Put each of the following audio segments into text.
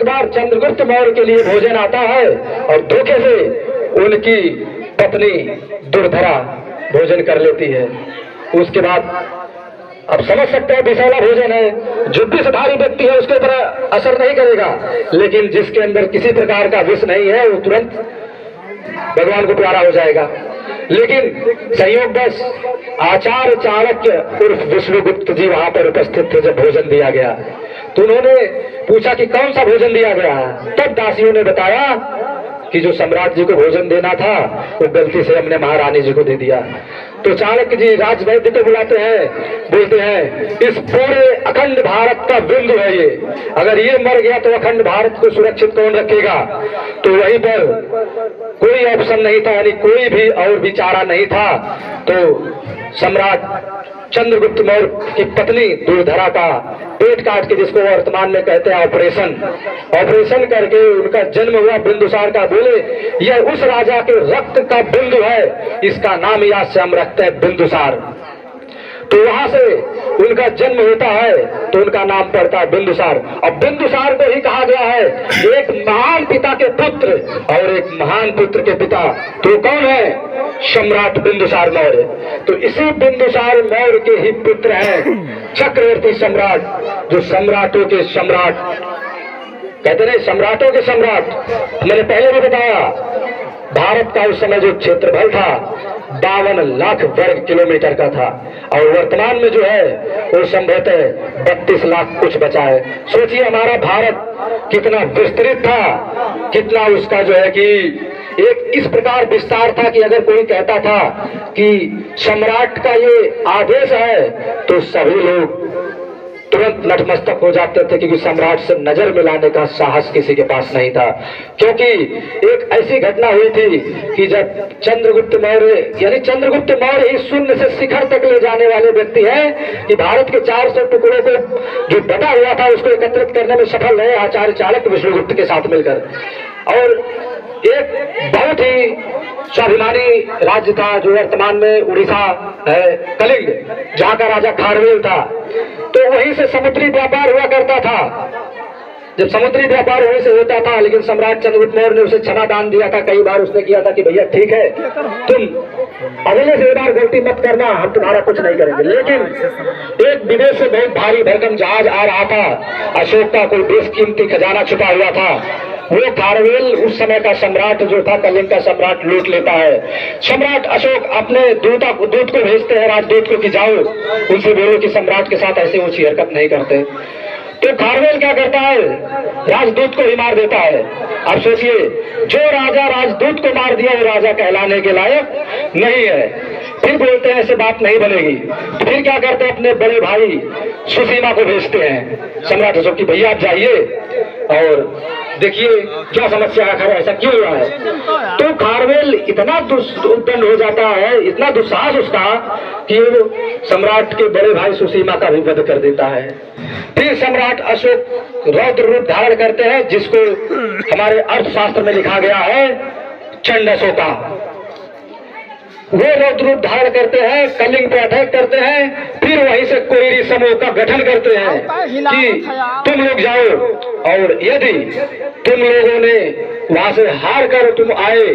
एक बार चंद्रगुप्त मौर्य के लिए भोजन आता है और धोखे से उनकी पत्नी दुर्धरा भोजन कर लेती है। उसके बाद अब समझ सकते हैं विषैला भोजन है, जो विषधारी व्यक्ति है उसके ऊपर असर नहीं करेगा, लेकिन जिसके अंदर किसी प्रकार का विष नहीं है वो तुरंत भगवान को प्यारा हो जाएगा। लेकिन संयोगवश आचार्य चाणक्य उर्फ विष्णुगुप्त जी वहां पर उपस्थित थे जब भोजन दिया गया, तो उन्होंने पूछा कि कौन सा भोजन दिया गया है। तब दासियों ने बताया कि जो सम्राट जी को भोजन देना था वो गलती से हमने महारानी जी को दे दिया। तो चाणक्य जी राजवैद्य को बुलाते हैं, बोलते हैं इस पूरे अखंड भारत का बिंदु है ये, अगर ये मर गया तो अखंड भारत को सुरक्षित कौन रखेगा। तो वहीं पर कोई ऑप्शन नहीं था, यानी कोई भी और विचारा नहीं था। तो सम्राट चंद्रगुप्त मौर्य की पत्नी दुर्धरा का पेट काट के, जिसको वर्तमान में कहते हैं ऑपरेशन करके उनका जन्म हुआ बिंदुसार का। बोले यह उस राजा के रक्त का बिंदु है, इसका नाम आज से हम रखते हैं बिंदुसार। तो वहां से उनका जन्म होता है तो उनका नाम पड़ता है बिंदुसार। और बिंदुसार को ही कहा गया है एक महान पिता के पुत्र और एक महान पुत्र के पिता। तो कौन है? सम्राट बिंदुसार मौर्य। तो इसी बिंदुसार मौर्य के ही पुत्र हैं चक्रवर्ती सम्राट, जो सम्राटों के सम्राट कहते नहीं, सम्राटों के सम्राट। मैंने पहले भी बताया भारत का उस समय जो क्षेत्रफल था 52 लाख वर्ग किलोमीटर का था, और वर्तमान में जो है वो संभवतः 32 लाख कुछ बचा है। सोचिए हमारा भारत कितना विस्तृत था, कितना उसका जो है कि एक इस प्रकार विस्तार था कि अगर कोई कहता था कि सम्राट का ये आदेश है तो सभी लोग तुरंत नतमस्तक हो जाते थे, क्योंकि सम्राट से नजर मिलाने का साहस किसी के पास नहीं था। क्योंकि एक ऐसी घटना हुई थी कि जब चंद्रगुप्त मौर्य, यानी चंद्रगुप्त मौर्य ही शून्य से शिखर तक ले जाने वाले व्यक्ति हैं कि भारत के 400 टुकड़ों को जो बटा हुआ था उसको एकत्रित करने में सफल रहे आचार्य चाणक्य विष्णुगुप्त के साथ मिलकर। और एक बहुत ही स्वाभिमानी राज्य था जो वर्तमान में उड़ीसा है, कलिंग, जहाँ का राजा खारवेल था। तो वहीं से समुद्री व्यापार हुआ करता था। जब समुद्री व्यापार वहीं से होता था, लेकिन सम्राट चंद्रगुप्त मौर्य ने उसे क्षमा दान दिया था। कई बार उसने किया था कि भैया ठीक है, तुम अगले से एक बार गलती मत करना, हम तुम्हारा कुछ नहीं करेंगे। लेकिन एक विदेश से बहुत भारी भरकम जहाज आ रहा था, अशोक का कोई बेशकीमती खजाना छुपा हुआ था, वो खारवेल उस समय का सम्राट जो था कलिंग का सम्राट लूट लेता है। सम्राट अशोक अपने दूत को भेजते हैं, राजदूत को कि जाओ उनसे बोलो कि सम्राट के साथ ऐसे ऊंची हरकत नहीं करते। तो खारवेल क्या करता है, राजदूत को ही मार देता है। अब सोचिए, जो राजा राजदूत को मार दिया वो राजा कहलाने के लायक नहीं है। फिर बोलते हैं ऐसे बात नहीं बनेगी, तो फिर क्या करते हैं, अपने बड़े भाई सुसीमा को भेजते हैं सम्राट अशोक की, भैया आप जाइए और देखिए क्या समस्या है, ऐसा क्यों हुआ है। तो खारवेल इतना उद्दंड हो जाता है, इतना दुस्साहस उसका, कि वो सम्राट के बड़े भाई सुसीमा का भी वध कर देता है। फिर सम्राट अशोक रौद्र रूप धारण करते हैं, जिसको हमारे अर्थशास्त्र में लिखा गया है चंडशोका। वो रौद्र रूप धारण करते हैं, कलिंग पे अटैक करते हैं। फिर वहीं से कोईरी समूह का गठन करते हैं कि तुम लोग जाओ, और यदि तुम लोगों ने वहां से हार कर तुम आए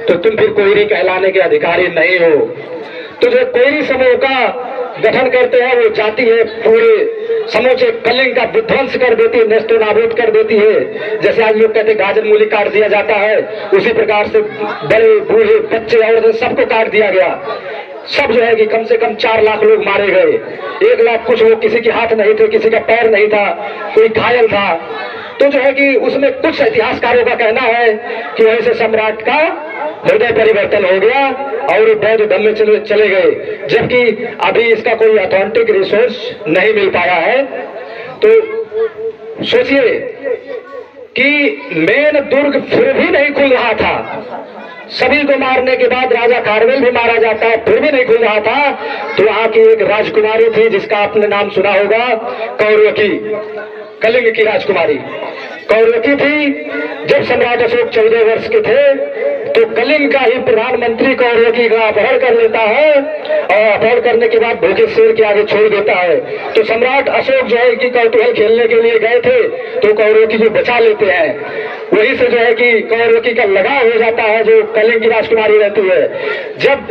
तो तुम फिर कोईरी कहलाने के अधिकारी नहीं हो। तो जो कोईरी समूह का गठन करते हैं वो जाती है पूरे समूचे कलिंग का विध्वंस कर देती है, नष्ट नाबूद कर देती है। जैसे आज लोग कहते हैं गाजर मूली काट दिया जाता है, उसी प्रकार से बड़े बूढ़े बच्चे और सबको काट दिया गया। सब जो है कि कम से कम 4 लाख लोग मारे गए। 1 लाख कुछ लोग, किसी के हाथ नहीं थे, किसी का पैर नहीं था, कोई घायल था। तो जो है कि उसमें कुछ इतिहासकारों का कहना है कि वहीं से सम्राट का हृदय परिवर्तन हो गया और बौद्ध धर्म में चले गए, जबकि अभी इसका कोई ऑथेंटिक रिसोर्स नहीं मिल पाया है। तो सोचिए कि मेन दुर्ग फिर भी नहीं खुल रहा था, सभी को मारने के बाद राजा खारवेल भी मारा जाता है, फिर भी नहीं खुल रहा था। तो वहां की एक राजकुमारी थी जिसका आपने नाम सुना होगा, कौरवकी, कलिंग की राजकुमारी कौरवकी थी। जब सम्राट अशोक 14 वर्ष के थे तो कलिंग का ही प्रधानमंत्री कौरवकी का अपहरण कर लेता है और अपहरण करने के बाद भूखे शेर के आगे छोड़ देता है। तो सम्राट अशोक जो है कि कौतूहल खेलने के लिए गए थे तो कौरवकी को बचा लेते हैं। वहीं से जो है कि कौरवकी का लगाव हो जाता है जो कलिंग की राजकुमारी रहती है। जब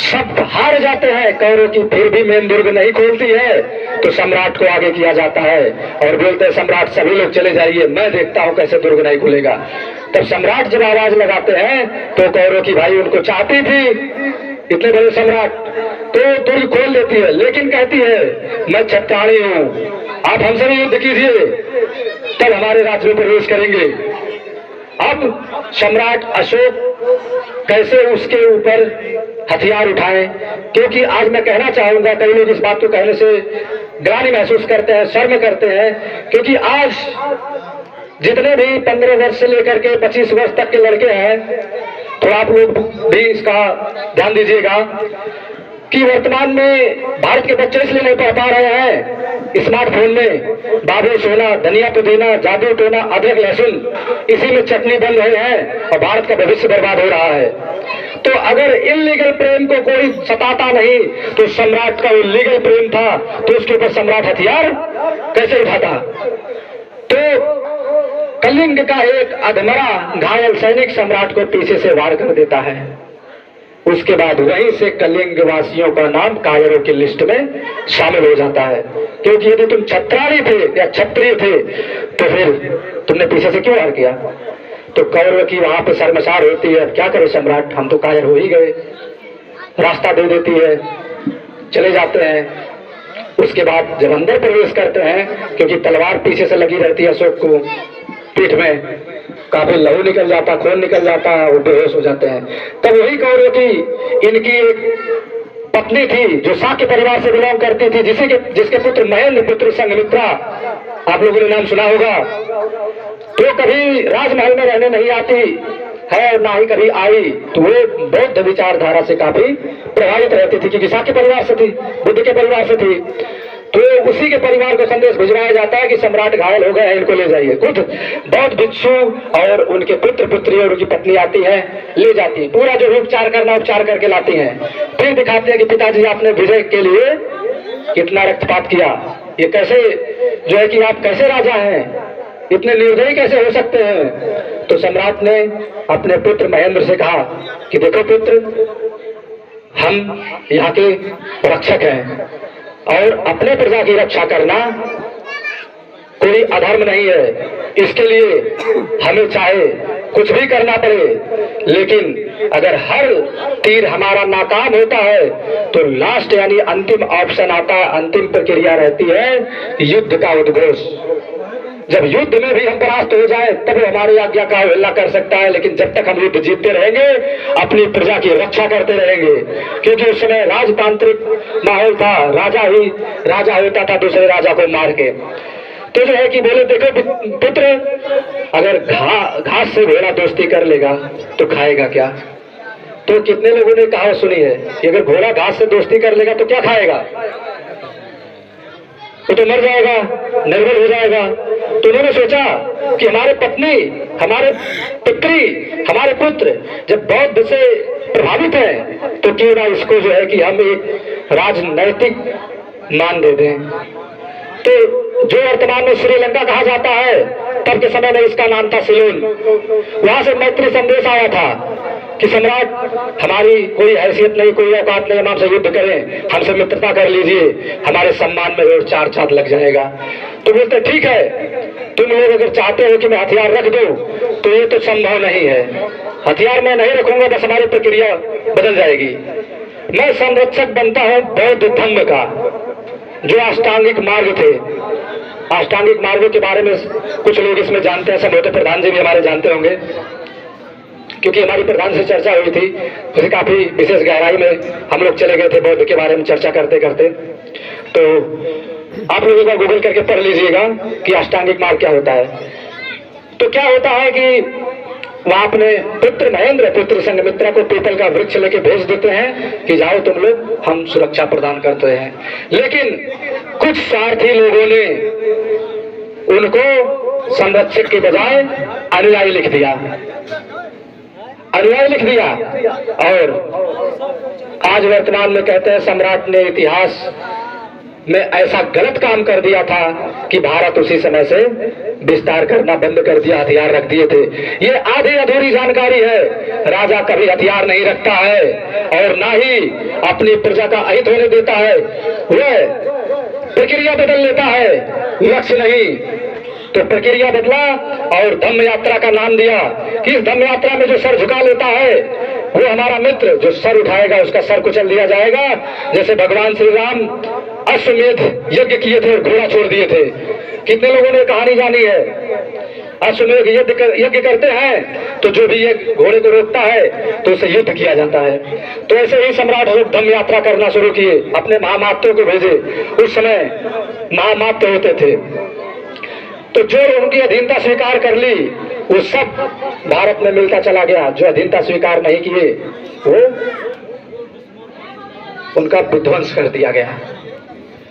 सब हार जाते हैं, कौरवकी फिर भी मेन दुर्ग नहीं खोलती है, तो सम्राट को आगे किया जाता है और बोलते हैं सम्राट सभी लोग चले जाइए, मैं देखता हूं कैसे दुर्ग नहीं खुलेगा। तब सम्राट जब आवाज लगाते हैं तो कौरवकी भाई उनको चाहती थी, इतने बड़े सम्राट, तो दुर्ग खोल लेती है, लेकिन कहती है मैं छटकाणी हूं, आप हमसे भी युद्ध कीजिए तब हमारे राज्य में प्रवेश करेंगे। अब सम्राट अशोक कैसे उसके ऊपर हथियार उठाएं, क्योंकि आज मैं कहना चाहूंगा, कई लोग इस बात को कहने से ग्लानि महसूस करते हैं, शर्म करते हैं, क्योंकि आज जितने भी 15 वर्ष से लेकर के 25 वर्ष तक के लड़के हैं, तो आप लोग भी इसका ध्यान दीजिएगा कि वर्तमान में भारत के बच्चे इसलिए नहीं पढ़ पा रहे हैं स्मार्टफोन में बाबू सोना, धनिया पुदीना, जादू टोना, अदरक लहसुन, इसी में चटनी बन रहे हैं और भारत का भविष्य बर्बाद हो रहा है। तो अगर इलीगल प्रेम को कोई सताता नहीं तो सम्राट का लीगल प्रेम था, तो उसके ऊपर सम्राट हथियार कैसे उठाता। तो कलिंग का एक अधमरा घायल सैनिक सम्राट को पीछे से वार कर देता है। उसके बाद वहीं से कलिंग वासियों का नाम कायरों की लिस्ट में शामिल हो जाता है, क्योंकि यदि तुम छत्राणी थे या क्षत्रिय थे तो फिर तुमने पीछे से क्यों वार किया। तो कौरव की वहां पे शर्मसार होती है, क्या करे सम्राट, हम तो कायर हो ही गए, रास्ता दे देती है, चले जाते हैं। उसके बाद जब अंदर प्रवेश करते हैं, क्योंकि तलवार पीछे से लगी रहती है अशोक को पीठ में, काफी लहू निकल जाता, खून निकल जाता, वो बेहोश हो जाते हैं। तब वही कौरव की इनकी एक पत्नी थी जो शाक्य परिवार से बिलोंग करती थी, जिसके पुत्र महेंद्र पुत्र संघमित्रा, आप लोगों ने नाम सुना होगा, तो कभी राजमहल में रहने नहीं आती है, ना ही कभी आई। तो वो बौद्ध विचारधारा से काफी प्रभावित रहती थी, क्योंकि शाक्य परिवार से थी, बुद्ध के परिवार से थी। तो उसी के परिवार को संदेश भिजवाया जाता है कि सम्राट घायल हो गए हैं, इनको ले जाइए। खुद बौद्ध भिक्षु और उनके पुत्र पुत्री और उनकी पत्नी आती है, ले जाती है, पूरा जो उपचार करना उपचार करके लाती हैं। फिर दिखाते हैं कि पिताजी आपने विजय के लिए कितना रक्तपात किया, ये कैसे जो है कि आप कैसे राजा हैं, इतने निर्दयी कैसे हो सकते हैं। तो सम्राट ने अपने पुत्र महेंद्र से कहा कि देखो पुत्र, हम यहाँ के रक्षक हैं और अपने प्रजा की रक्षा करना कोई अधर्म नहीं है, इसके लिए हमें चाहे कुछ भी करना पड़े, लेकिन अगर हर तीर हमारा नाकाम होता है तो लास्ट यानी अंतिम ऑप्शन आता है, अंतिम प्रक्रिया रहती है युद्ध का उद्घोष। जब युद्ध में भी हम परास्त हो जाए तब हमारी आज्ञा का अवहेलना कर सकता है, लेकिन जब तक हम युद्ध जीतते रहेंगे अपनी प्रजा की रक्षा करते रहेंगे, क्योंकि उस समय राजतांत्रिक माहौल था, राजा ही राजा होता था दूसरे राजा को मार के। तो जो है कि बोले देखो पुत्र, अगर घास से घोड़ा दोस्ती कर लेगा तो खाएगा क्या। तो कितने लोगों ने कहा सुनी है कि अगर घोड़ा घास से दोस्ती कर लेगा तो क्या खाएगा, वो तो मर जाएगा, निर्बल हो जाएगा। तो उन्होंने सोचा कि हमारे पत्नी, हमारे पुत्री, हमारे पुत्र जब बौद्ध से प्रभावित है तो क्यों ना इसको जो है कि हम एक राजनैतिक मान दे दें। तो जो वर्तमान में श्रीलंका कहा जाता है, तब के समय में इसका नाम था सिलोन। वहां से मैत्री संदेश आया था कि सम्राट, हमारी कोई हैसियत नहीं, कोई औकात नहीं, हम आपसे युद्ध करें, हमसे मित्रता कर लीजिए, हमारे सम्मान में रोज 4 चांद लग जाएगा। तो बोलते ठीक है, तुम लोग अगर चाहते हो कि मैं हथियार रख दूं तो ये तो संभव नहीं है, हथियार मैं नहीं रखूंगा, बस हमारी प्रक्रिया बदल जाएगी। मैं संरक्षक बनता हूं बौद्ध धर्म का, जो अष्टांगिक मार्ग थे। अष्टांगिक मार्गों के बारे में कुछ लोग इसमें जानते हैं, संभवतः प्रधान जी भी हमारे जानते होंगे, क्योंकि हमारी प्रधान से चर्चा हुई थी, तो काफी विशेष गहराई में हम लोग चले गए थे बौद्ध के बारे में चर्चा करते करते। तो आप लोगों का गूगल करके पढ़ लीजिएगा कि अष्टांगिक मार्ग क्या होता है। तो क्या होता है कि वहां अपने पुत्र महेंद्र पुत्र संघमित्रा को पीपल का वृक्ष लेके भेज देते हैं कि जाओ तुम लोग, हम सुरक्षा प्रदान करते हैं। लेकिन कुछ स्वार्थी लोगों ने उनको संरक्षक के बजाय अनुयायी लिख दिया। अनुयायी लिख दिया। और आज वर्तमान में कहते हैं सम्राट ने इतिहास में ऐसा गलत काम कर दिया था कि भारत उसी समय से विस्तार करना बंद कर दिया, हथियार रख दिए थे। ये आधी अधूरी जानकारी है। राजा कभी हथियार नहीं रखता है और ना ही अपनी प्रजा का अहित होने देता है। वह प्रक्रिया बदल लेता है, लक्ष्य नहीं। तो प्रक्रिया बदला और धम्म यात्रा का नाम दिया कि इस धम्म यात्रा में जो सर झुका लेता है वो हमारा मित्र, जो सर उठाएगा उसका सर कुचल दिया जाएगा। जैसे भगवान श्री राम अश्वमेध यज्ञ किए थे और घोड़ा छोड़ दिए थे। कितने लोगों ने कहानी जानी है? अश्वमेध यज्ञ करते हैं तो जो भी ये घोड़े को रोकता है तो उसे युद्ध किया जाता है। तो ऐसे ही सम्राट अशोक धम्म यात्रा करना शुरू किए, अपने महामात्यों को भेजे। उस समय महामात्य होते थे, तो जो उनकी अधीनता स्वीकार कर ली वो सब भारत में मिलता चला गया। जो अधीनता स्वीकार नहीं किए वो उनका विध्वंस कर दिया गया।